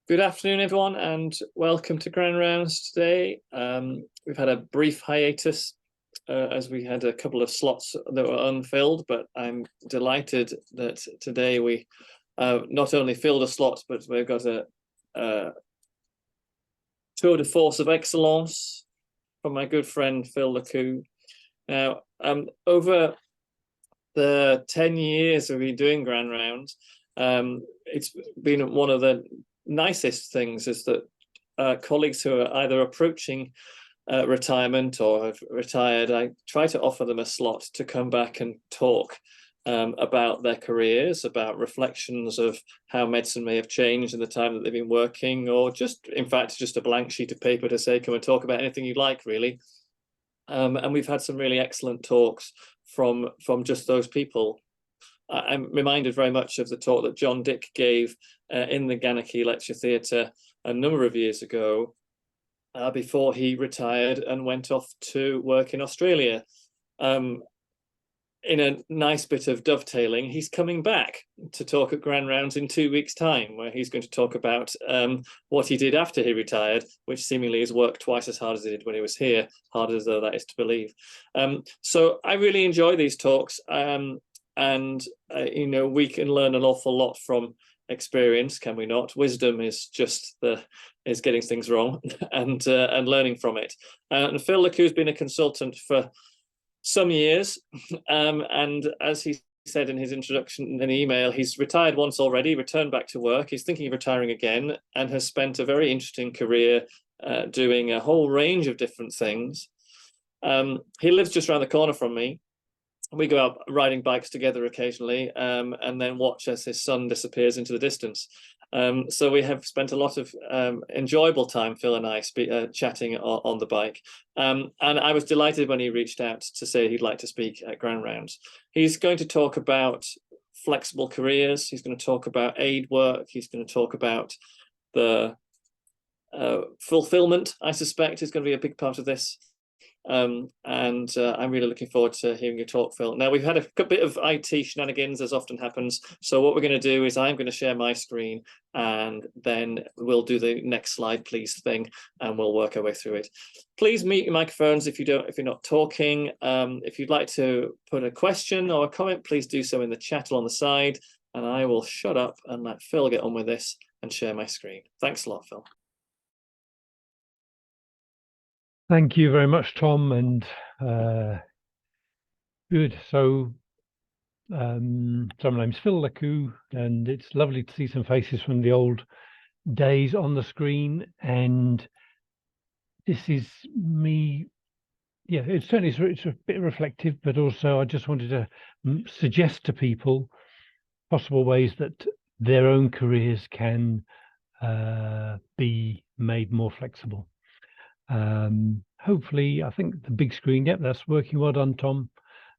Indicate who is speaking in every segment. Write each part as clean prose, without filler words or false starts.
Speaker 1: Good afternoon, everyone, and welcome to Grand Rounds today. We've had a brief hiatus as we had a couple of slots that were unfilled, but I'm delighted that today we not only filled a slot, but we've got a tour de force of excellence from my good friend Phil Lacoux. Now, over the 10 years we've been doing Grand Rounds, it's been one of the nicest things is that colleagues who are either approaching retirement or have retired, I try to offer them a slot to come back and talk about their careers, about reflections of how medicine may have changed in the time that they've been working, or just, in fact, just a blank sheet of paper to say, come and talk about anything you like, really. And we've had some really excellent talks from just those people. I'm reminded very much of the talk that John Dick gave in the Ganachie Lecture Theatre a number of years ago before he retired and went off to work in Australia. In a nice bit of dovetailing, he's coming back to talk at Grand Rounds in 2 weeks' time, where he's going to talk about what he did after he retired, which seemingly has worked twice as hard as he did when he was here, hard as though that is to believe. So I really enjoy these talks. And we can learn an awful lot from experience, can we not? Wisdom is just is getting things wrong and learning from it. And Phil Lacoux has been a consultant for some years, and as he said in his introduction in an email, he's retired once already, returned back to work. He's thinking of retiring again, and has spent a very interesting career doing a whole range of different things. He lives just around the corner from me. We go out riding bikes together occasionally, and then watch as his son disappears into the distance. So we have spent a lot of enjoyable time, Phil and I, chatting on the bike. And I was delighted when he reached out to say he'd like to speak at Grand Rounds. He's going to talk about flexible careers. He's going to talk about aid work. He's going to talk about the fulfillment, I suspect, is going to be a big part of this. And I'm really looking forward to hearing your talk, Phil. Now, we've had a bit of IT shenanigans, as often happens. So what we're going to do is I'm going to share my screen, and then we'll do the next slide, please thing, and we'll work our way through it. Please mute your microphones if you're not talking. If you'd like to put a question or a comment, please do so in the chat along the side, and I will shut up and let Phil get on with this and share my screen. Thanks a lot, Phil.
Speaker 2: Thank you very much, Tom, and good. So my name's Phil Lacoux, and it's lovely to see some faces from the old days on the screen. And this is me. Yeah, it's a bit reflective, but also I just wanted to suggest to people possible ways that their own careers can be made more flexible. Hopefully, I think the big screen, yep, that's working. Well done, Tom.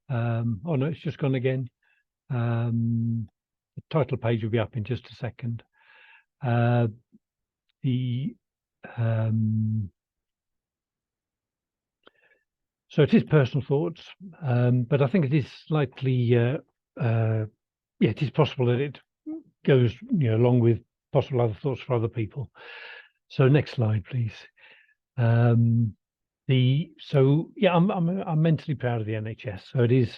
Speaker 2: Oh no, it's just gone again. The title page will be up in just a second. So it is personal thoughts, but I think it is slightly, yeah, it is possible that it goes, along with possible other thoughts for other people. So next slide, please. So yeah, I'm mentally proud of the NHS. So it is,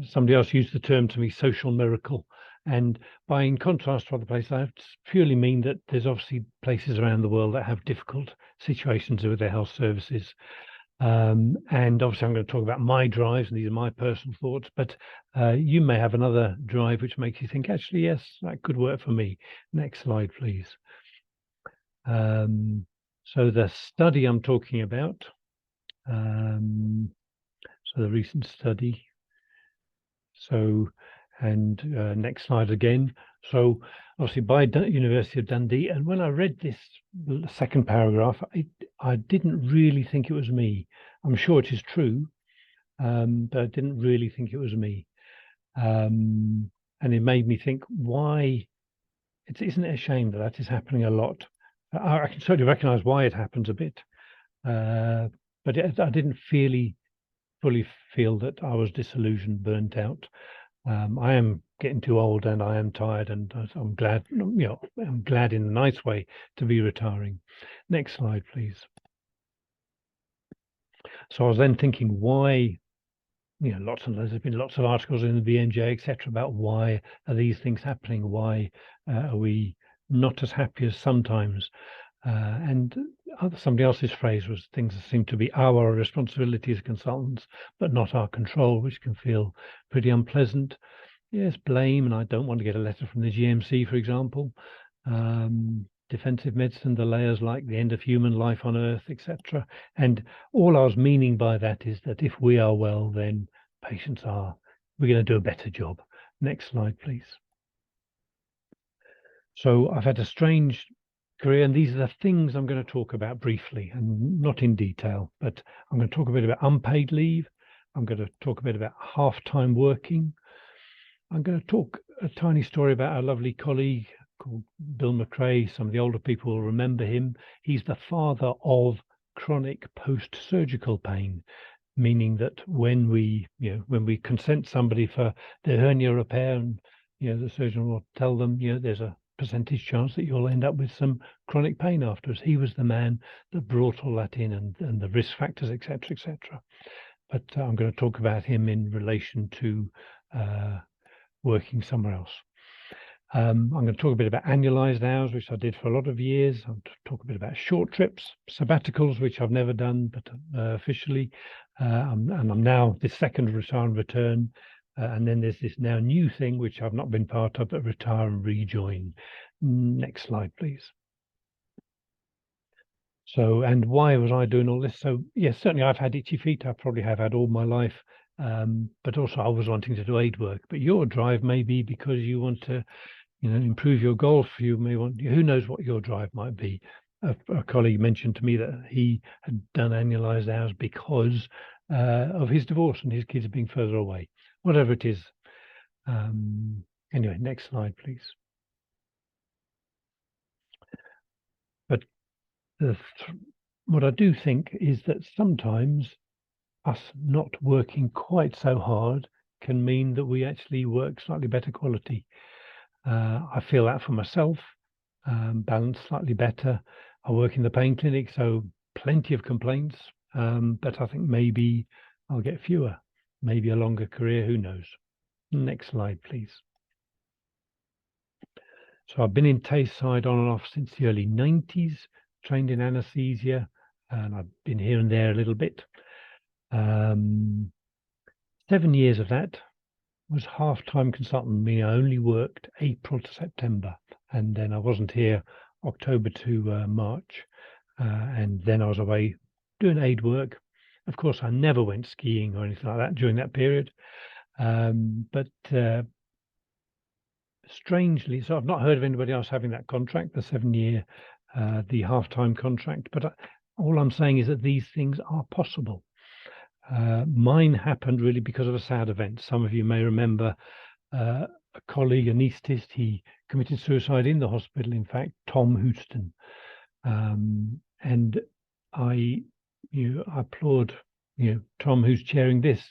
Speaker 2: somebody else used the term to me, social miracle. And in contrast to other places, I purely mean that there's obviously places around the world that have difficult situations with their health services. And obviously I'm going to talk about my drives, and these are my personal thoughts, but you may have another drive which makes you think, actually, yes, that could work for me. Next slide, please. So the study I'm talking about, so the recent study. So, and next slide again. So obviously by University of Dundee, and when I read this second paragraph, I didn't really think it was me. I'm sure it is true, but I didn't really think it was me. And it made me think, why, isn't it a shame that that is happening a lot? I can certainly recognize why it happens a bit, but I didn't fully feel that I was disillusioned, burnt out. I am getting too old and I am tired, and I'm glad, I'm glad in a nice way to be retiring. Next slide, please. So I was then thinking, why, there's been lots of articles in the BMJ, etc., about why are these things happening? Why are we not as happy as sometimes? And somebody else's phrase was, things seem to be our responsibility as consultants, but not our control, which can feel pretty unpleasant. Yes, blame, and I don't want to get a letter from the GMC, for example. Defensive medicine, the layers like the end of human life on Earth, etc. And all I was meaning by that is that if we are well, then patients are. We're going to do a better job. Next slide, please. So I've had a strange career, and these are the things I'm going to talk about briefly and not in detail, but I'm going to talk a bit about unpaid leave. I'm going to talk a bit about half-time working. I'm going to talk a tiny story about our lovely colleague called Bill McRae. Some of the older people will remember him. He's the father of chronic post-surgical pain, meaning that when we consent somebody for their hernia repair, and the surgeon will tell them, there's a percentage chance that you'll end up with some chronic pain afterwards. He was the man that brought all that in, and the risk factors, etc., etc. But I'm going to talk about him in relation to working somewhere else. I'm going to talk a bit about annualized hours, which I did for a lot of years. I'll talk a bit about short trips, sabbaticals, which I've never done, but officially. And I'm now the second retire and return. And then there's this now new thing, which I've not been part of, but retire and rejoin. Next slide, please. So, and why was I doing all this? So, yes, certainly I've had itchy feet. I probably have had all my life. But also I was wanting to do aid work. But your drive may be because you want to, improve your golf. You may want, who knows what your drive might be. A colleague mentioned to me that he had done annualized hours because of his divorce and his kids being further away. Whatever it is. Anyway, next slide, please. But what I do think is that sometimes us not working quite so hard can mean that we actually work slightly better quality. I feel that for myself, balanced slightly better. I work in the pain clinic, so plenty of complaints, but I think maybe I'll get fewer, maybe a longer career, who knows. Next slide, please. So I've been in Tayside on and off since the early 90s, trained in anaesthesia, and I've been here and there a little bit. 7 years of that was half-time consultant, meaning I only worked April to September, and then I wasn't here October to March, and then I was away doing aid work. Of course, I never went skiing or anything like that during that period, but strangely, so I've not heard of anybody else having that contract, the 7-year, the half-time contract, but all I'm saying is that these things are possible. Mine happened really because of a sad event. Some of you may remember a colleague, anaesthetist, he committed suicide in the hospital, in fact, Tom Houston. And I applaud, Tom, who's chairing this,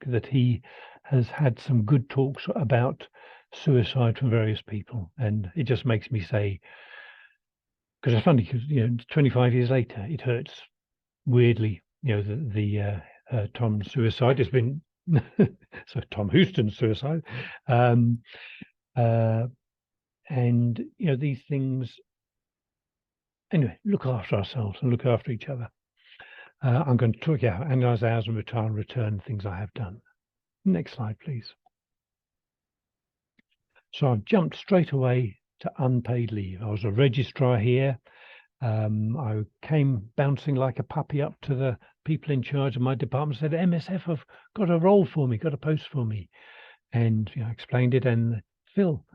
Speaker 2: that he has had some good talks about suicide from various people. And it just makes me say, because it's funny, because, 25 years later, it hurts weirdly, Tom's suicide has been so Tom Houston's suicide, and these things. Anyway, look after ourselves and look after each other. I'm going to talk about analyze hours and return things I have done. Next slide, please. So I've jumped straight away to unpaid leave. I was a registrar here. I came bouncing like a puppy up to the people in charge of my department, said, MSF have got a role for me, got a post for me. And I explained it, and Phil,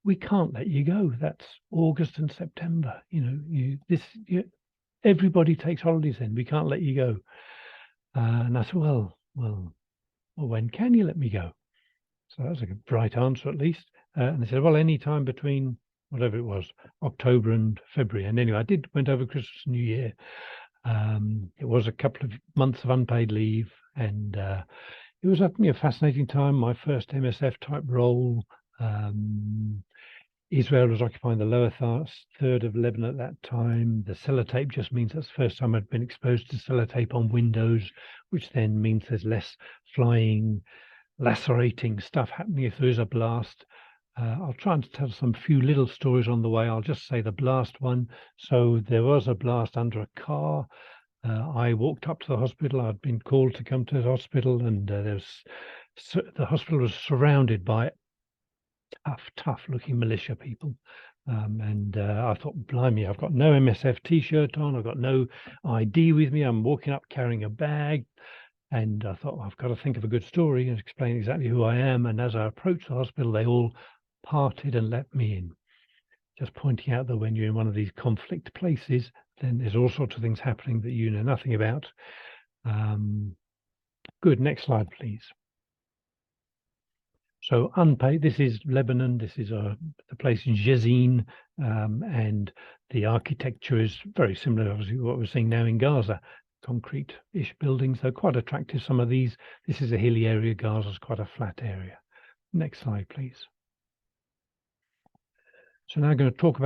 Speaker 2: we can't let you go. That's August and September. Everybody takes holidays then. We can't let you go. And I said, well, when can you let me go? So that was a bright answer, at least. And they said, well, any time between whatever it was, October and February. And anyway, I went over Christmas and New Year. It was a couple of months of unpaid leave, and it was a fascinating time. My first MSF type role, Israel was occupying the lower third of Lebanon at that time. The sellotape just means that's the first time I'd been exposed to sellotape on windows, which then means there's less flying, lacerating stuff happening if there is a blast. I'll try and tell some few little stories on the way. I'll just say the blast one. So there was a blast under a car. I walked up to the hospital. I'd been called to come to the hospital, and the hospital was surrounded by tough looking militia people. I thought, blimey, I've got no MSF t-shirt on. I've got no ID with me. I'm walking up carrying a bag. And I thought, well, I've got to think of a good story and explain exactly who I am. And as I approached the hospital, they all parted and let me in. Just pointing out that when you're in one of these conflict places, then there's all sorts of things happening that you know nothing about. Good. Next slide, please. So unpaid, this is Lebanon. This is the place in Jezin, and the architecture is very similar, obviously, to what we're seeing now in Gaza. Concrete-ish buildings, though quite attractive, some of these. This is a hilly area. Gaza's quite a flat area. Next slide, please. So now I'm going to talk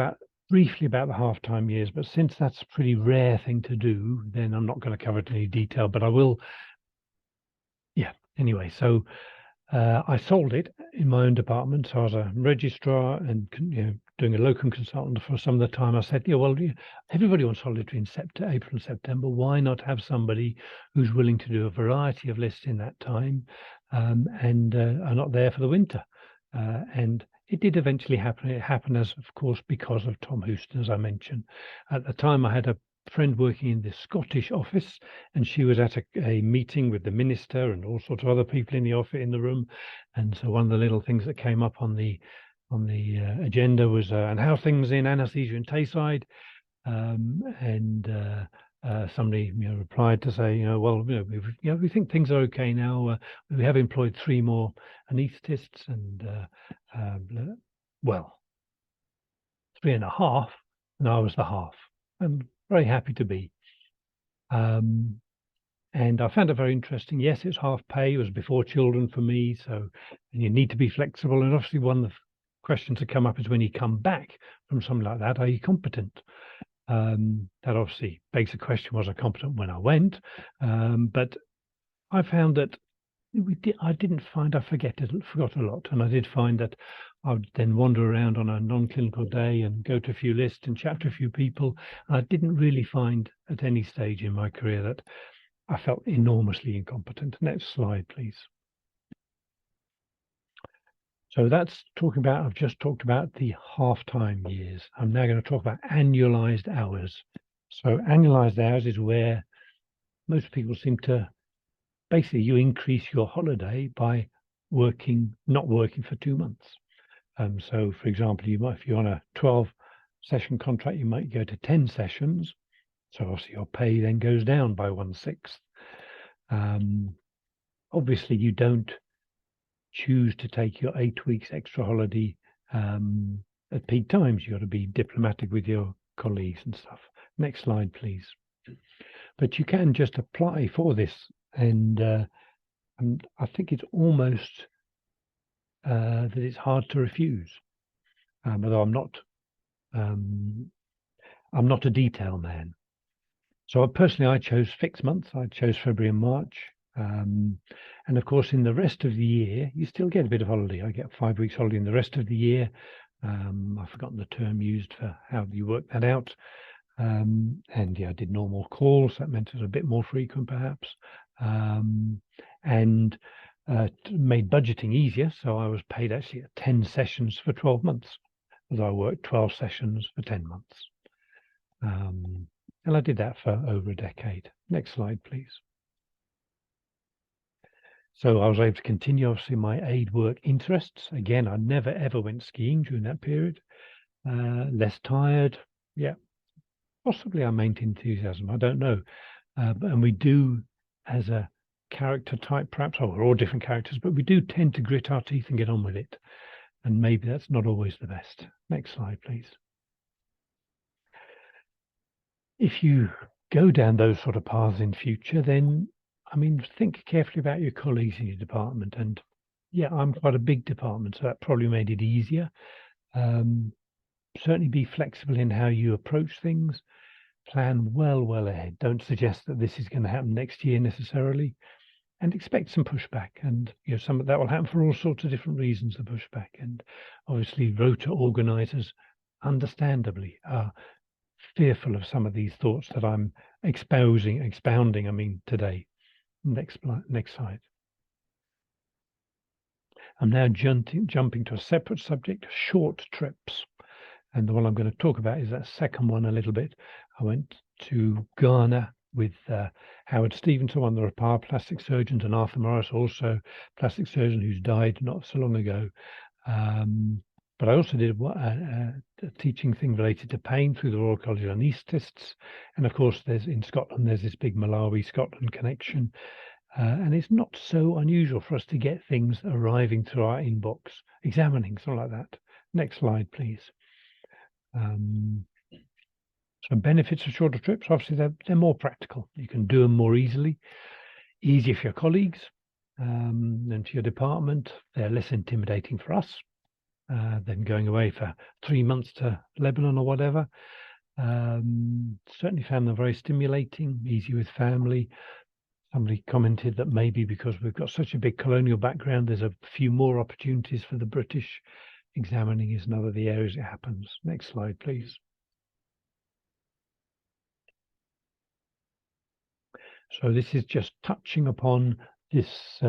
Speaker 2: briefly about the half-time years, but since that's a pretty rare thing to do, then I'm not going to cover it in any detail, but I will. Yeah, anyway, so I sold it in my own department. So I was a registrar and doing a locum consultant for some of the time. I said, everybody wants holiday in April and September. Why not have somebody who's willing to do a variety of lists in that time and are not there for the winter? And it did eventually happen. It happened, of course, because of Tom Houston, as I mentioned. At the time, I had a friend working in the Scottish office, and she was at a meeting with the minister and all sorts of other people in the office in the room. And so one of the little things that came up on the agenda was and how things in anaesthesia and Tayside. Somebody replied to say, we think things are okay now. We have employed 3 more anaesthetists, and 3.5, and I was the half. I'm very happy to be. And I found it very interesting. Yes, it's half pay. It was before children for me, and you need to be flexible. And obviously, one of the questions that come up is when you come back from something like that, are you competent? That obviously begs the question: was I competent when I went? But I found that I forgot a lot, and I did find that I would then wander around on a non-clinical day and go to a few lists and chat to a few people. I didn't really find at any stage in my career that I felt enormously incompetent. Next slide, please. So that's I've just talked about the half-time years. I'm now going to talk about annualized hours. So annualized hours is where most people seem to, basically you increase your holiday by not working for 2 months. So for example, if you're on a 12-session contract, you might go to 10 sessions. So obviously your pay then goes down by 1/6. Obviously you don't choose to take your 8 weeks extra holiday at peak times. You've got to be diplomatic with your colleagues and stuff. Next slide, please. But you can just apply for this, and I think it's almost that it's hard to refuse. Although I'm not a detail man. So personally, I chose fixed months. I chose February and March. And of course, in the rest of the year, you still get a bit of holiday. I get 5 weeks holiday in the rest of the year. I've forgotten the term used for how you work that out. And I did normal calls. That meant it was a bit more frequent, perhaps. And made budgeting easier. So I was paid actually at 10 sessions for 12 months, as I worked 12 sessions for 10 months. And I did that for over a decade. Next slide, please. So I was able to continue, obviously, my aid work interests. Again, I never, ever went skiing during that period. Less tired. Yeah, possibly I maintained enthusiasm. I don't know. And we do, as a character type, perhaps, we're all different characters, but we do tend to grit our teeth and get on with it. And maybe that's not always the best. Next slide, please. If you go down those sort of paths in future, then, think carefully about your colleagues in your department. And yeah, I'm quite a big department, so that probably made it easier. Certainly be flexible in how you approach things. Plan well ahead. Don't suggest that this is going to happen next year necessarily, and expect some pushback. And some of that will happen for all sorts of different reasons. The pushback, and obviously, rota organisers, understandably, are fearful of some of these thoughts that I'm expounding. I mean, today. Next slide. I'm now jumping to a separate subject: short trips. And the one I'm going to talk about is that second one a little bit. I went to Ghana with Howard Stevenson, one of the Rapar plastic surgeons, and Arthur Morris, also plastic surgeon who's died not so long ago. But I also did a teaching thing related to pain through the Royal College of Anaesthetists. And of course, in Scotland, there's this big Malawi-Scotland connection. And it's not so unusual for us to get things arriving through our inbox, examining, something like that. Next slide, please. So benefits of shorter trips, obviously they're more practical. You can do them more easier for your colleagues than for your department. They're less intimidating for us than going away for 3 months to Lebanon or whatever. Certainly found them very stimulating, easy with family. Somebody commented that maybe because we've got such a big colonial background, there's a few more opportunities for the British. Examining is another of the areas it happens. Next slide, please. So this is just touching upon this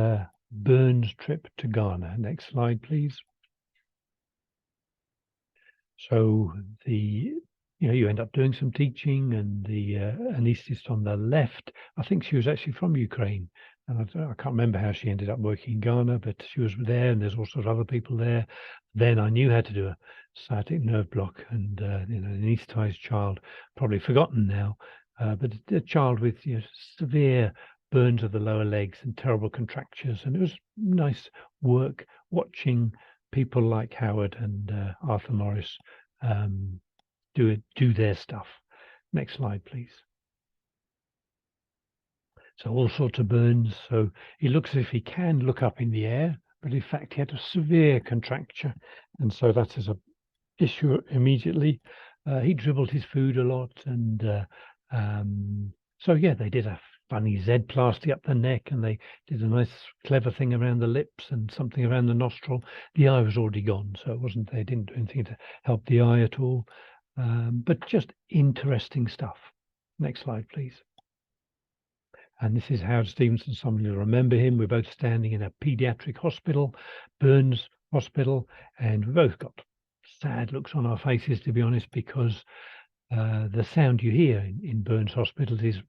Speaker 2: burns trip to Ghana. Next slide, please. So you end up doing some teaching, and the anaesthetist on the left, I think she was actually from Ukraine. And I can't remember how she ended up working in Ghana, but she was there, and there's all sorts of other people there. Then I knew how to do a sciatic nerve block, and an anaesthetized child, probably forgotten now, but a child with severe burns of the lower legs and terrible contractures. And it was nice work watching people like Howard and Arthur Morris do their stuff. Next slide, please. So all sorts of burns. So he looks as if he can look up in the air, but in fact he had a severe contracture, and so that is a issue immediately. He dribbled his food a lot, and so yeah, they did a funny Z-plasty up the neck, and they did a nice clever thing around the lips and something around the nostril. The eye was already gone, so they didn't do anything to help the eye at all. But just interesting stuff. Next slide, please. And this is Howard Stevenson. Some of you remember him. We're both standing in a pediatric hospital, Burns Hospital, and we both got sad looks on our faces, to be honest, because the sound you hear in Burns Hospital is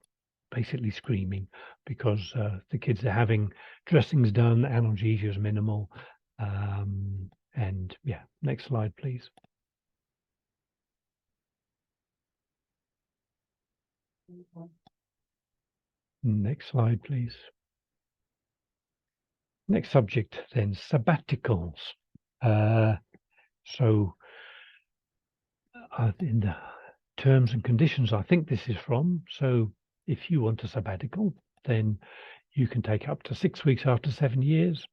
Speaker 2: basically screaming, because the kids are having dressings done, analgesia is minimal. And yeah, next slide, please. Next slide, please. Next subject then, sabbaticals. So in the terms and conditions I think this is from, so if you want a sabbatical, then you can take up to 6 weeks after 7 years,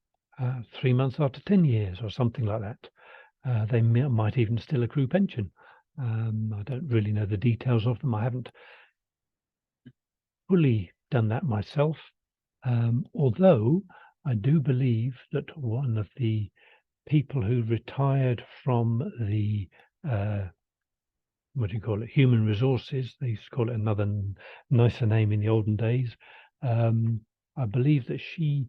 Speaker 2: 3 months after 10 years, or something like that. They might even still accrue pension. I don't really know the details of them. I haven't fully done that myself, although I do believe that one of the people who retired from the human resources, they used to call it another nicer name in the olden days, I believe that she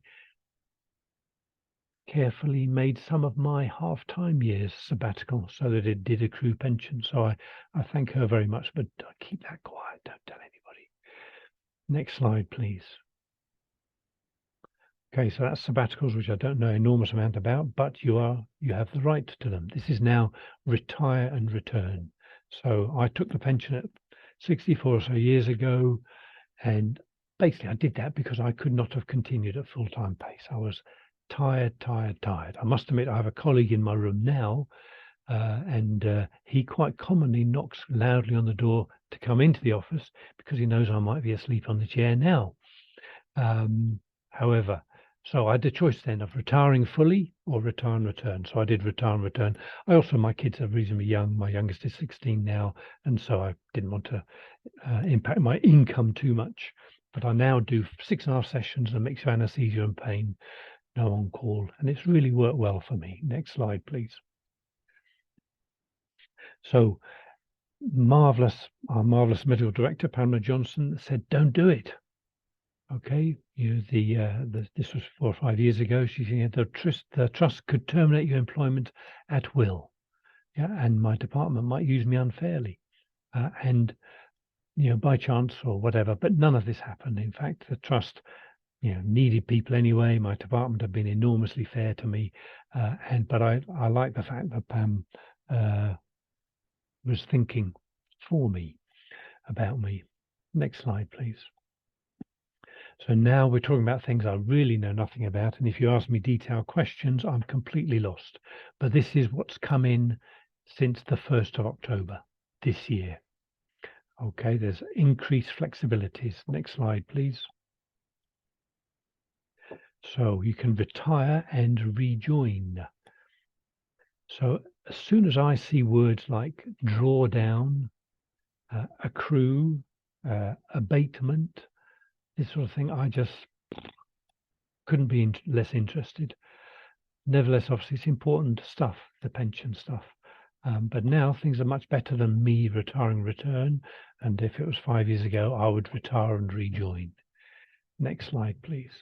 Speaker 2: carefully made some of my half-time years sabbatical so that it did accrue pension. So I thank her very much, but I keep that quiet, don't tell anybody. Next slide, please. Okay, so that's sabbaticals, which I don't know an enormous amount about, but you have the right to them. This is now retire and return. So I took the pension at 64 or so years ago, and basically I did that because I could not have continued at full-time pace. I was tired. I must admit, I have a colleague in my room now, and he quite commonly knocks loudly on the door to come into the office because he knows I might be asleep on the chair now. However, So I had the choice then of retiring fully or retire and return. So I did retire and return. My kids are reasonably young. My youngest is 16 now, and so I didn't want to impact my income too much. But I now do 6.5 sessions, a mix of anaesthesia and pain, no on call, and it's really worked well for me. Next slide, please. So our marvelous medical director, Pamela Johnson, said, "Don't do it." Okay, this was 4 or 5 years ago. She said the trust could terminate your employment at will. Yeah, and my department might use me unfairly, and by chance or whatever. But none of this happened. In fact, the trust needed people anyway. My department have been enormously fair to me, but I like the fact that Pam was thinking for me about me. Next slide, please. So now we're talking about things I really know nothing about, and if you ask me detailed questions, I'm completely lost. But this is what's come in since the 1st of October this year. Okay, there's increased flexibilities. Next slide, please. So you can retire and rejoin. So as soon as I see words like drawdown, accrue, abatement, this sort of thing, I just couldn't be less interested. Nevertheless, obviously, it's important stuff, the pension stuff. But now things are much better than me retiring return. And if it was 5 years ago, I would retire and rejoin. Next slide, please.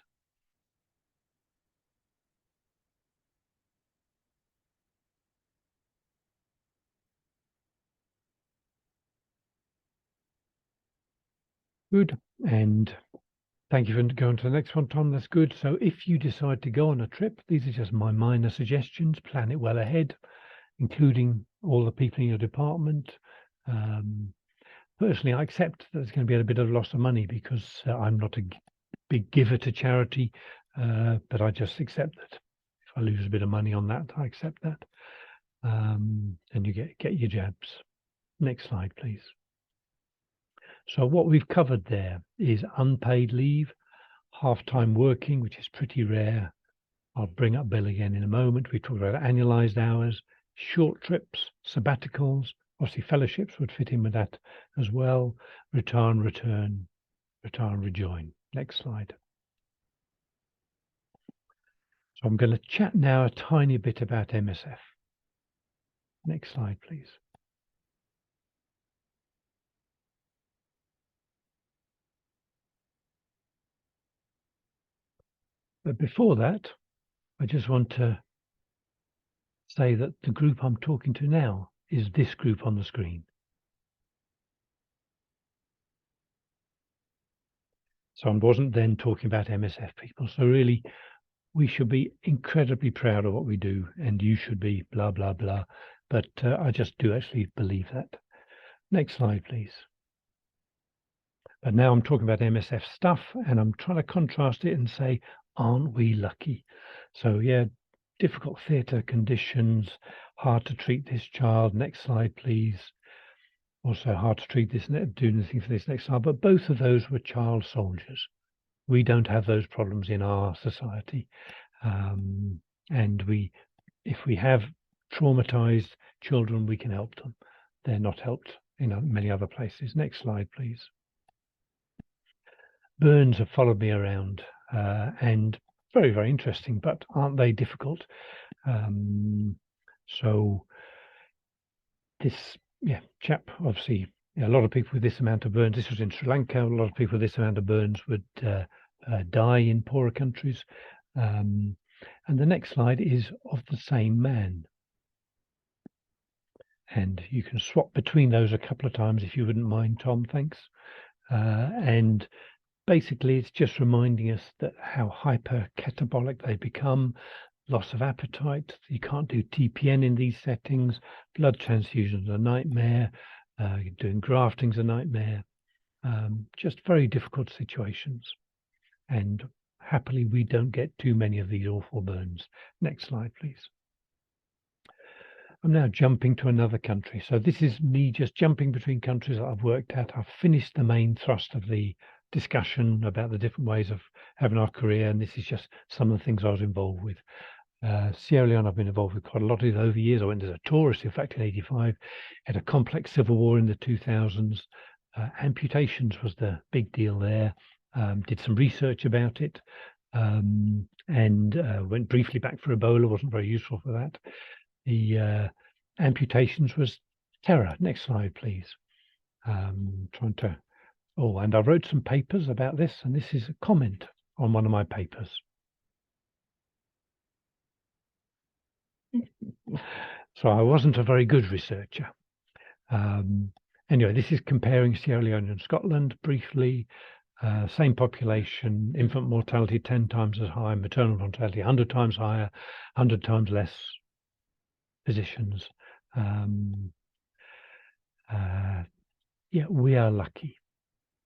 Speaker 2: Good. And thank you for going to the next one, Tom. That's good. So if you decide to go on a trip, these are just my minor suggestions. Plan it well ahead, including all the people in your department. Personally, I accept that there's going to be a bit of loss of money because I'm not a big giver to charity, but I just accept that. If I lose a bit of money on that, I accept that. And you get your jabs. Next slide, please. So what we've covered there is unpaid leave, half-time working, which is pretty rare. I'll bring up Bill again in a moment. We talked about annualized hours, short trips, sabbaticals. Obviously, fellowships would fit in with that as well. Retire and return, retire and rejoin. Next slide. So I'm going to chat now a tiny bit about MSF. Next slide, please. But before that, I just want to say that the group I'm talking to now is this group on the screen. So I wasn't then talking about MSF people. So really, we should be incredibly proud of what we do, and you should be blah, blah, blah. But I just do actually believe that. Next slide, please. But now I'm talking about MSF stuff, and I'm trying to contrast it and say, aren't we lucky? So yeah, difficult theatre conditions, hard to treat this child. Next slide, please. Also hard to treat this, do anything for this next slide. But both of those were child soldiers. We don't have those problems in our society. And if we have traumatized children, we can help them. They're not helped in many other places. Next slide, please. Burns have followed me around and very, very interesting, but aren't they difficult? So this chap, obviously, a lot of people with this amount of burns, this was in Sri Lanka, a lot of people with this amount of burns would die in poorer countries. And the next slide is of the same man. And you can swap between those a couple of times if you wouldn't mind, Tom, thanks. And basically, it's just reminding us that how hypercatabolic they become, loss of appetite. You can't do TPN in these settings. Blood transfusions are a nightmare. Doing grafting's a nightmare. Just very difficult situations. And happily, we don't get too many of these awful burns. Next slide, please. I'm now jumping to another country. So this is me just jumping between countries that I've worked at. I've finished the main thrust of the discussion about the different ways of having our career, and this is just some of the things I was involved with. Sierra Leone, I've been involved with quite a lot of it over the years. I went as a tourist, in fact, in '85, had a complex civil war in the 2000s. Amputations was the big deal there. Did some research about it, and went briefly back for Ebola, wasn't very useful for that. The amputations was terror. Next slide, please. Trying to, and I wrote some papers about this, and this is a comment on one of my papers. So I wasn't a very good researcher. Anyway, this is comparing Sierra Leone and Scotland briefly. Same population, infant mortality 10 times as high, maternal mortality 100 times higher, 100 times less physicians. Yeah, we are lucky.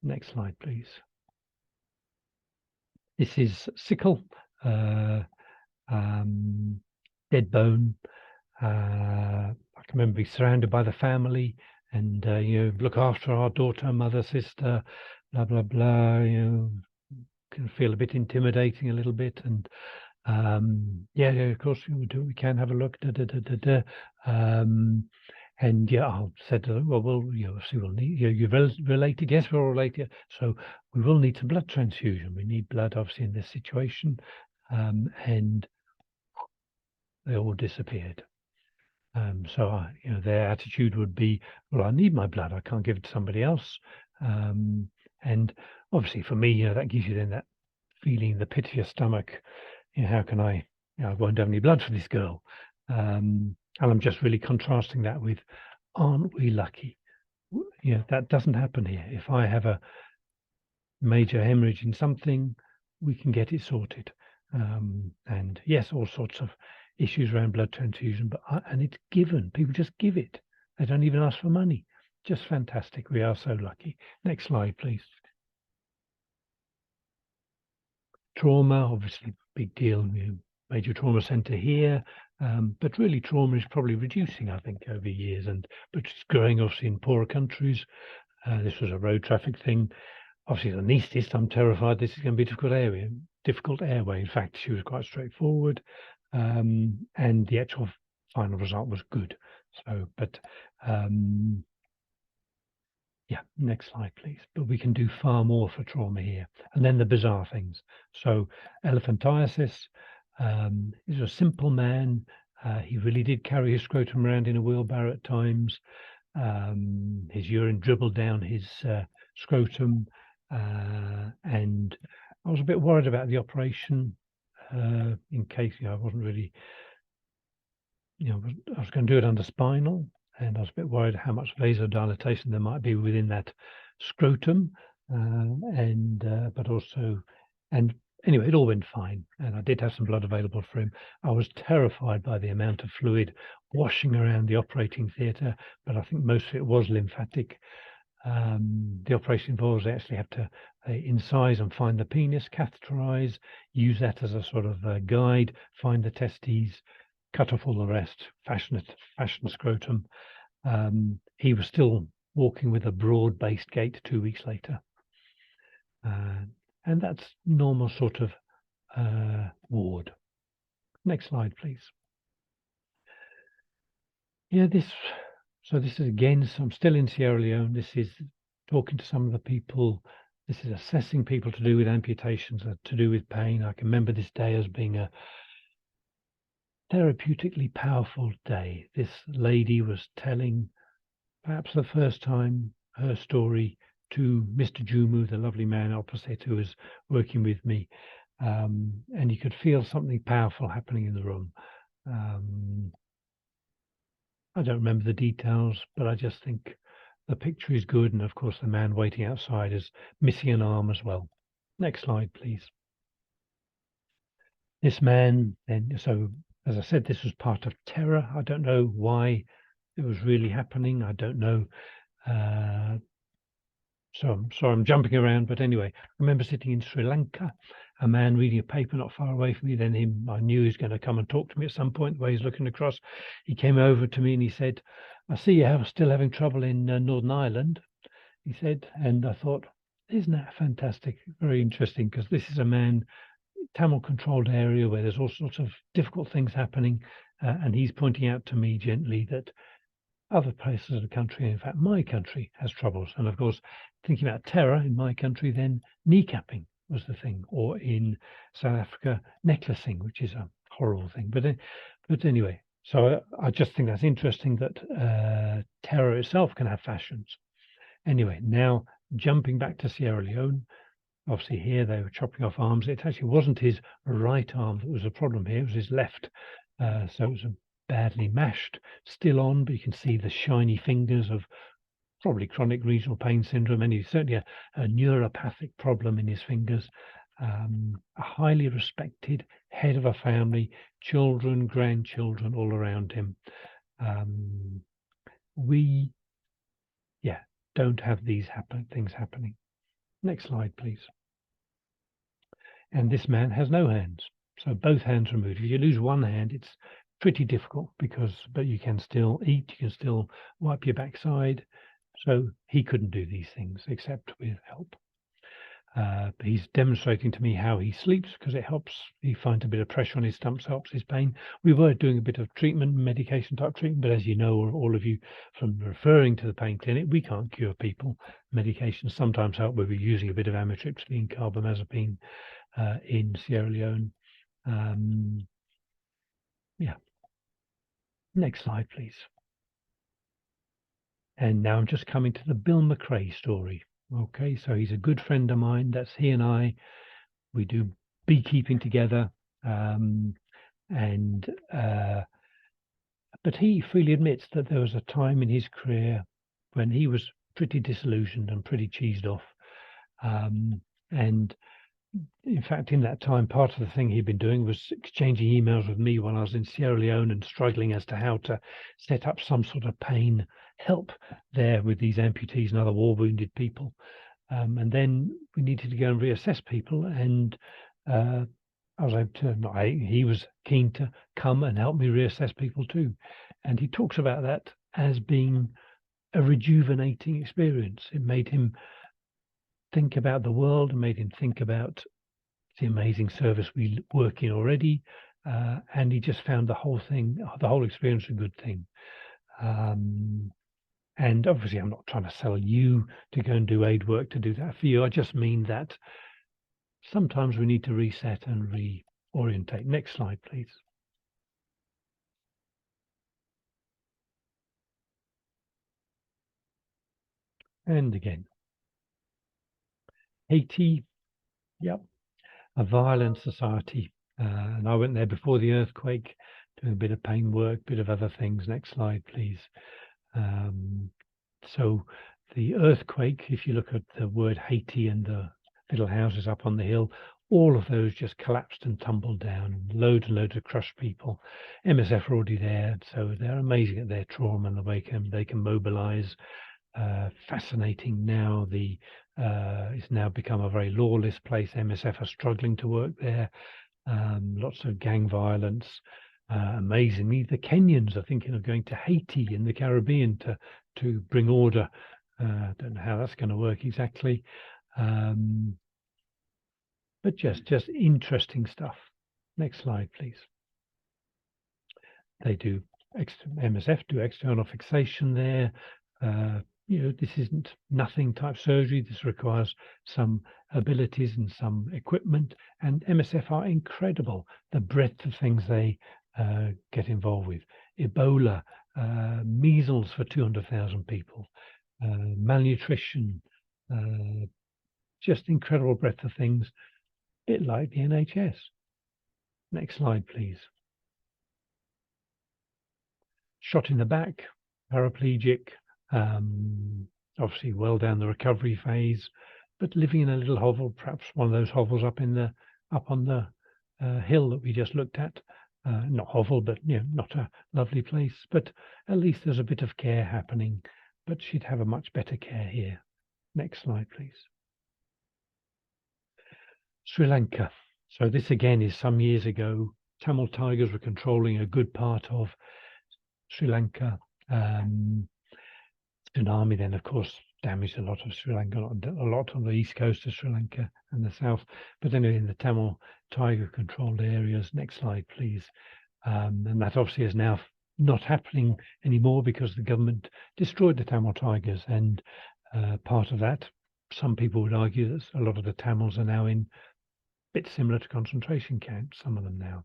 Speaker 2: Next slide, please. This is sickle, dead bone. I can remember being surrounded by the family and, look after our daughter, mother, sister, blah, blah, blah, can feel a bit intimidating a little bit. And yeah, of course, we can have a look. And yeah, I said to them, well, see, we'll need, you're related. Yes, we're all related. So we will need some blood transfusion. We need blood, obviously, in this situation. And they all disappeared. So their attitude would be, well, I need my blood. I can't give it to somebody else. And obviously, for me, that gives you then that feeling, the pit of your stomach. How can I won't have any blood for this girl. And I'm just really contrasting that with, aren't we lucky? That doesn't happen here. If I have a major hemorrhage in something, we can get it sorted. And yes, all sorts of issues around blood transfusion, and it's given. People just give it. They don't even ask for money. Just fantastic. We are so lucky. Next slide, please. Trauma, obviously, big deal. Major trauma centre here, but really trauma is probably reducing, I think, over years, but it's growing obviously in poorer countries. This was a road traffic thing. Obviously, as an anaesthetist, I'm terrified this is going to be a difficult airway. In fact, she was quite straightforward, and the actual final result was good. So, but yeah, next slide, please. But we can do far more for trauma here. And then the bizarre things. So elephantiasis. He's a simple man. He really did carry his scrotum around in a wheelbarrow at times. His urine dribbled down his scrotum. And I was a bit worried about the operation in case I wasn't really, I was going to do it under spinal. And I was a bit worried how much vasodilatation there might be within that scrotum, but also, and anyway, it all went fine. And I did have some blood available for him. I was terrified by the amount of fluid washing around the operating theatre, but I think most of it was lymphatic. The operation involves they actually have to incise and find the penis, catheterize, use that as a sort of guide, find the testes, cut off all the rest, fashion scrotum. He was still walking with a broad-based gait 2 weeks later. And that's normal sort of ward. Next slide, please. Yeah, this is again, so I'm still in Sierra Leone. This is talking to some of the people. This is assessing people to do with amputations, to do with pain. I can remember this day as being a therapeutically powerful day. This lady was telling, perhaps the first time, her story to Mr. Jumu, the lovely man opposite who was working with me. And you could feel something powerful happening in the room. I don't remember the details, but I just think the picture is good. And of course, the man waiting outside is missing an arm as well. Next slide, please. This man, then, so as I said, this was part of terror. I don't know why it was really happening. I don't know. So I'm sorry, I'm jumping around. But anyway, I remember sitting in Sri Lanka, a man reading a paper not far away from me. Then I knew he was going to come and talk to me at some point, the way he's looking across. He came over to me and he said, I see you still having trouble in Northern Ireland, he said. And I thought, Isn't that fantastic? Very interesting, because this is a man, Tamil controlled area where there's all sorts of difficult things happening, and he's pointing out to me gently that other places of the country, in fact my country, has troubles. And of course, thinking about terror in my country, then kneecapping was the thing, or in South Africa, necklacing, which is a horrible thing. But anyway, so I just think that's interesting that terror itself can have fashions. Anyway, now jumping back to Sierra Leone, obviously here they were chopping off arms. It actually wasn't his right arm that was a problem here, it was his left. So it was badly mashed, still on, but you can see the shiny fingers of probably chronic regional pain syndrome, and he's certainly a neuropathic problem in his fingers. A highly respected head of a family, children, grandchildren all around him. We don't have these things happening. Next slide, please. And this man has no hands, so both hands removed. If you lose one hand, it's pretty difficult, but you can still eat, you can still wipe your backside. So he couldn't do these things except with help. But he's demonstrating to me how he sleeps, because it helps. He finds a bit of pressure on his stomach, helps his pain. We were doing a bit of treatment, medication type treatment, but as you know, all of you, from referring to the pain clinic, we can't cure people. Medications sometimes help. We're using a bit of amitriptyline, carbamazepine in Sierra Leone. Next slide, please. And now I'm just coming to the Bill McRae story. Okay, so he's a good friend of mine. That's he and I. We do beekeeping together. But he freely admits that there was a time in his career when he was pretty disillusioned and pretty cheesed off. And in fact, in that time, part of the thing he'd been doing was exchanging emails with me when I was in Sierra Leone and struggling as to how to set up some sort of pain help there with these amputees and other war wounded people. And then we needed to go and reassess people. And I was able to, he was keen to come and help me reassess people too. And he talks about that as being a rejuvenating experience. It made him think about the world, and made him think about the amazing service we work in already, and he just found the whole experience a good thing. And obviously, I'm not trying to sell you to go and do aid work to do that for you. I just mean that sometimes we need to reset and reorientate. Next slide, please. And again, Haiti, yep, a violent society. And I went there before the earthquake, doing a bit of pain work, bit of other things. Next slide, please. So the earthquake, if you look at the word Haiti and the little houses up on the hill, all of those just collapsed and tumbled down. Loads and loads of crushed people. MSF are already there, so they're amazing at their trauma and the way they can mobilize. Fascinating now. It's now become a very lawless place. MSF are struggling to work there. Lots of gang violence. Amazingly, the Kenyans are thinking of going to Haiti in the Caribbean to bring order. Don't know how that's going to work exactly, but just interesting stuff. Next slide, please. They do MSF do external fixation there. This isn't nothing type surgery. This requires some abilities and some equipment, and MSF are incredible. The breadth of things they get involved with. Ebola, measles for 200,000 people, malnutrition, just incredible breadth of things, a bit like the NHS. Next slide, please. Shot in the back, paraplegic, obviously well down the recovery phase, but living in a little hovel, perhaps one of those hovels up on the hill that we just looked at. Not hovel, but not a lovely place, but at least there's a bit of care happening, but she'd have a much better care here. Next slide, please. Sri Lanka. So this again is some years ago. Tamil Tigers were controlling a good part of Sri Lanka. Tsunami then, of course, damaged a lot of Sri Lanka, a lot on the east coast of Sri Lanka and the south. But anyway, in the Tamil Tiger-controlled areas. Next slide, please. And that obviously is now not happening anymore because the government destroyed the Tamil Tigers. And part of that, some people would argue that a lot of the Tamils are now in a bit similar to concentration camps, some of them now.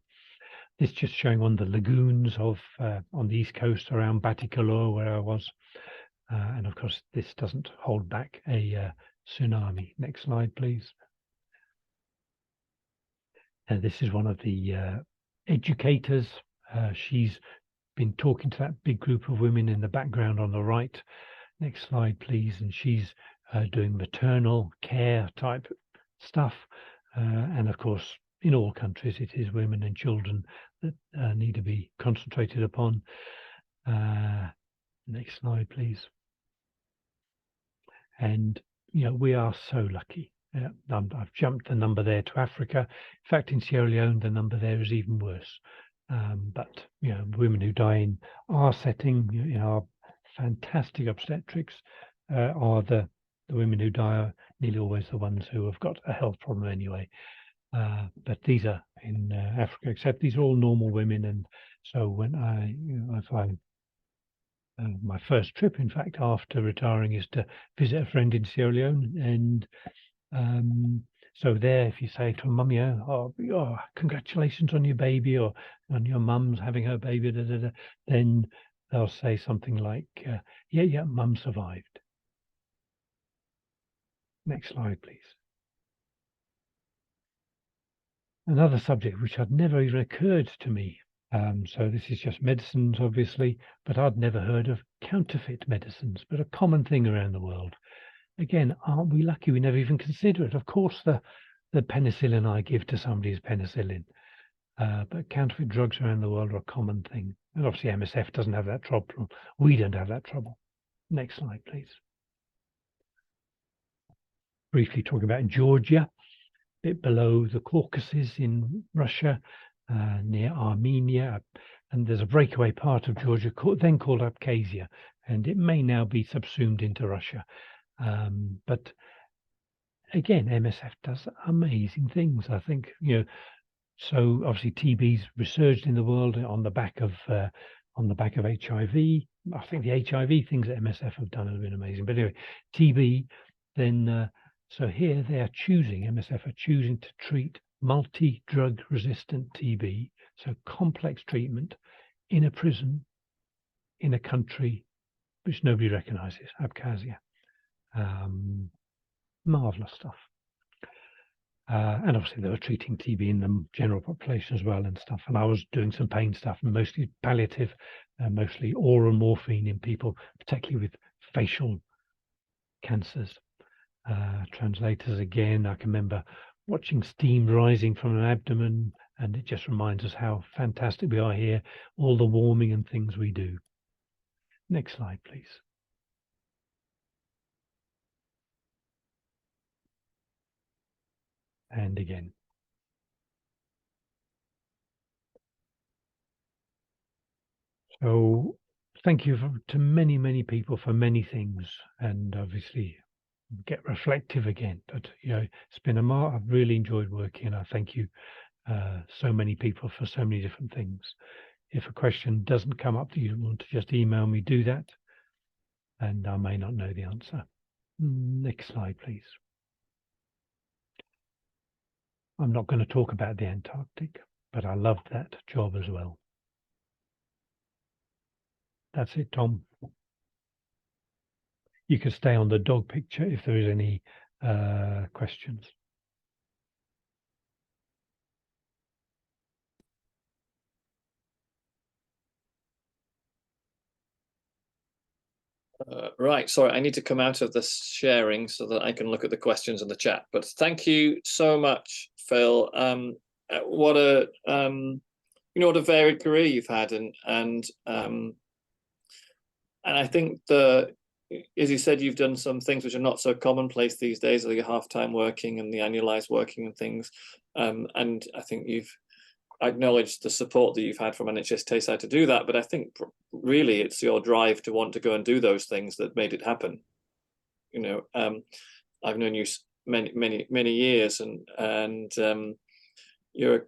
Speaker 2: This just showing on the lagoons of on the east coast around Batticaloa, where I was. And of course, this doesn't hold back a tsunami. Next slide, please. And this is one of the educators. She's been talking to that big group of women in the background on the right. Next slide, please. And she's doing maternal care type stuff. And of course, in all countries, it is women and children that need to be concentrated upon. Next slide, please. And, you know, we are so lucky. I've jumped the number there to Africa. In fact, in Sierra Leone, the number there is even worse. But, you know, women who die in our setting, in our fantastic obstetrics, are the women who die are nearly always the ones who have got a health problem anyway. But these are in Africa, except these are all normal women. And so when my first trip, in fact, after retiring, is to visit a friend in Sierra Leone. And so there, if you say to a mum, oh, congratulations on your baby, or on your mum's having her baby, then they'll say something like, yeah, mum survived. Next slide, please. Another subject which had never even occurred to me. So this is just medicines, obviously, but I'd never heard of counterfeit medicines, but a common thing around the world. Again, aren't we lucky we never even consider it? Of course, the penicillin I give to somebody is penicillin, but counterfeit drugs around the world are a common thing. And obviously MSF doesn't have that trouble. We don't have that trouble. Next slide, please. Briefly talking about Georgia, a bit below the Caucasus in Russia, near Armenia, and there's a breakaway part of Georgia then called Abkhazia, and it may now be subsumed into Russia. But again, MSF does amazing things, I think. So obviously TB's resurged in the world on the back of HIV. I think the HIV things that MSF have done have been amazing. But anyway, TB, then so here they are choosing, MSF are choosing to treat multi-drug resistant TB, so complex treatment in a prison in a country which nobody recognizes, Abkhazia. Marvelous stuff. And obviously they were treating TB in the general population as well and stuff. And I was doing some pain stuff, mostly palliative, mostly oral morphine in people, particularly with facial cancers. Translators again, I can remember watching steam rising from an abdomen, and it just reminds us how fantastic we are here, all the warming and things we do. Next slide, please. And again. So thank you to many, many people for many things, and obviously get reflective again. But it's been I've really enjoyed working, and I thank you so many people for so many different things. If a question doesn't come up that you want to just email me, do that, and I may not know the answer. Next slide, please. I'm not going to talk about the Antarctic, but I loved that job as well. That's it, Tom. You can stay on the dog picture if there is any questions.
Speaker 1: Right, sorry, I need to come out of the sharing so that I can look at the questions in the chat. But thank you so much, Phil. What a what a varied career you've had, and I think as you said, you've done some things which are not so commonplace these days, like your half-time working and the annualized working and things. And I think you've acknowledged the support that you've had from NHS Tayside to do that, but I think really it's your drive to want to go and do those things that made it happen. I've known you many years, and you're a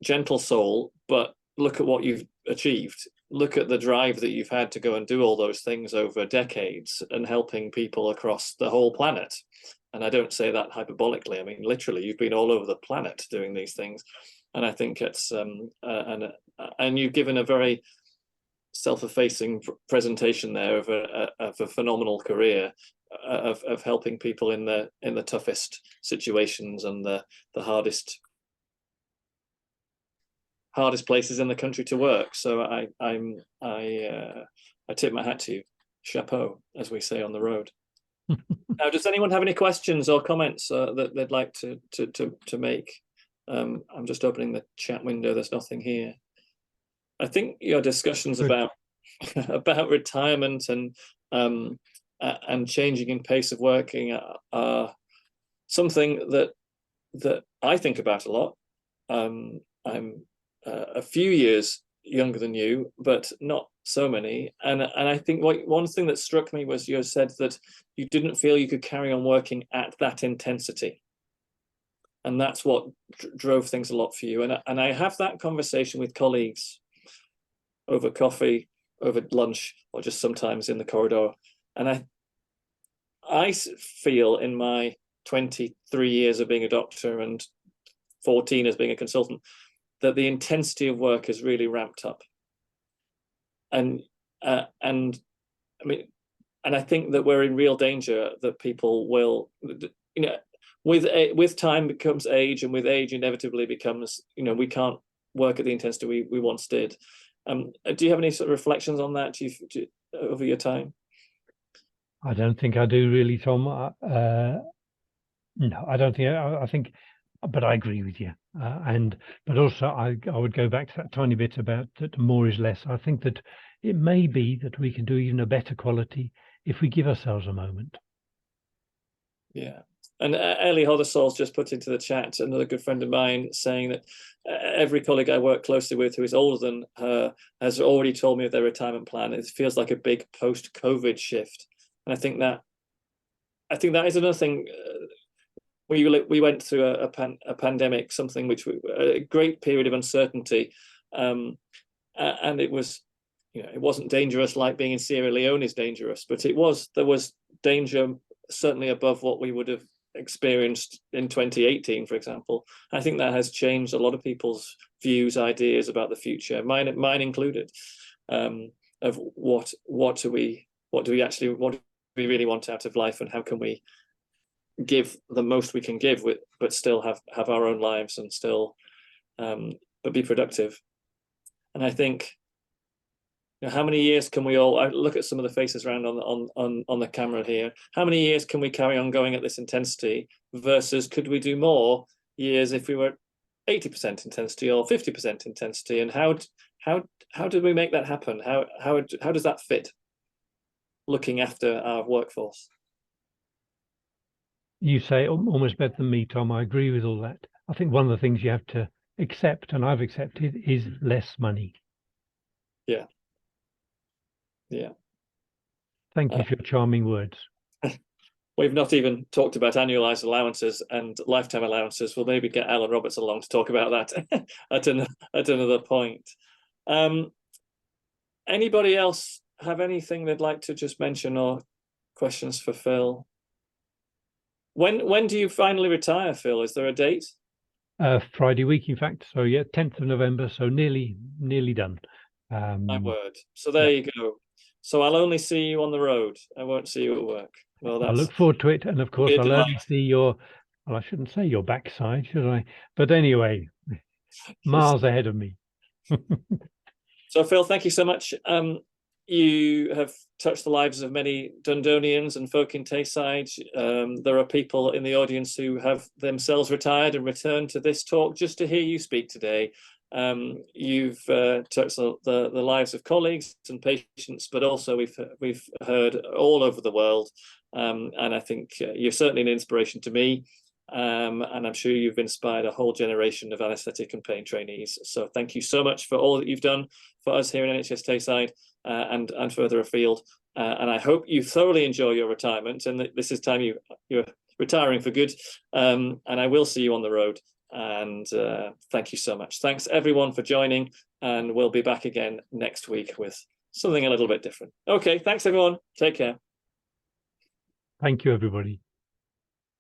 Speaker 1: gentle soul, but look at what you've achieved. Look at the drive that you've had to go and do all those things over decades and helping people across the whole planet. And I don't say that hyperbolically. I mean, literally, you've been all over the planet doing these things. And I think it's, and you've given a very self-effacing presentation there of a phenomenal career of helping people in the toughest situations and the hardest places in the country to work. So I tip my hat to you. Chapeau, as we say on the road. Now, does anyone have any questions or comments that they'd like to make? I'm just opening the chat window. There's nothing here. I think your discussions about retirement and changing in pace of working are something that I think about a lot. I'm a few years younger than you, but not so many. And I think one thing that struck me was you said that you didn't feel you could carry on working at that intensity. And that's what drove things a lot for you. And I have that conversation with colleagues over coffee, over lunch, or just sometimes in the corridor. And I feel in my 23 years of being a doctor and 14 as being a consultant, that the intensity of work has really ramped up. And I mean, and I think that we're in real danger that people will, with time becomes age, and with age inevitably becomes, we can't work at the intensity we once did. Do you have any sort of reflections on that over your time?
Speaker 2: I don't think I do really, Tom. No, I don't think. I think, but I agree with you. But also, I would go back to that tiny bit about that more is less. I think that it may be that we can do even a better quality if we give ourselves a moment.
Speaker 1: Yeah. And Ellie Hoddersol's just put into the chat, another good friend of mine, saying that every colleague I work closely with who is older than her has already told me of their retirement plan. It feels like a big post-COVID shift. And I think that is another thing. We went through a pandemic, something which a great period of uncertainty, and it was, it wasn't dangerous like being in Sierra Leone is dangerous, but there was danger certainly above what we would have experienced in 2018, for example. I think that has changed a lot of people's views, ideas about the future, mine included, of what do we really want out of life, and how can we give the most we can give but still have our own lives and still but be productive. And I think, how many years can we all, I look at some of the faces around on the camera here, how many years can we carry on going at this intensity versus could we do more years if we were 80% intensity or 50% intensity? And how do we make that happen? How does that fit looking after our workforce?
Speaker 2: You say almost better than me, Tom. I agree with all that. I think one of the things you have to accept, and I've accepted, is less money.
Speaker 1: Yeah. Yeah.
Speaker 2: Thank you for your charming words.
Speaker 1: We've not even talked about annualized allowances and lifetime allowances. We'll maybe get Alan Roberts along to talk about that at another point. Anybody else have anything they'd like to just mention or questions for Phil? When do you finally retire, Phil? Is there a date?
Speaker 2: Friday week, in fact. So yeah, 10th of November. So nearly done.
Speaker 1: My word. So there you go. So I'll only see you on the road. I won't see you at work. Well,
Speaker 2: I look forward to it, and of course I'll only see your. Well, I shouldn't say your backside, should I? But anyway, miles ahead of me.
Speaker 1: So Phil, thank you so much. You have touched the lives of many Dundonians and folk in Tayside. There are people in the audience who have themselves retired and returned to this talk just to hear you speak today. You've touched the lives of colleagues and patients, but also we've heard all over the world. And I think you're certainly an inspiration to me. And I'm sure you've inspired a whole generation of anaesthetic and pain trainees. So thank you so much for all that you've done for us here in NHS Tayside and further afield. and I hope you thoroughly enjoy your retirement, and that this is time you're retiring for good. And I will see you on the road. And thank you so much. Thanks everyone for joining, and we'll be back again next week with something a little bit different. Okay, thanks everyone. Take care.
Speaker 2: Thank you, everybody.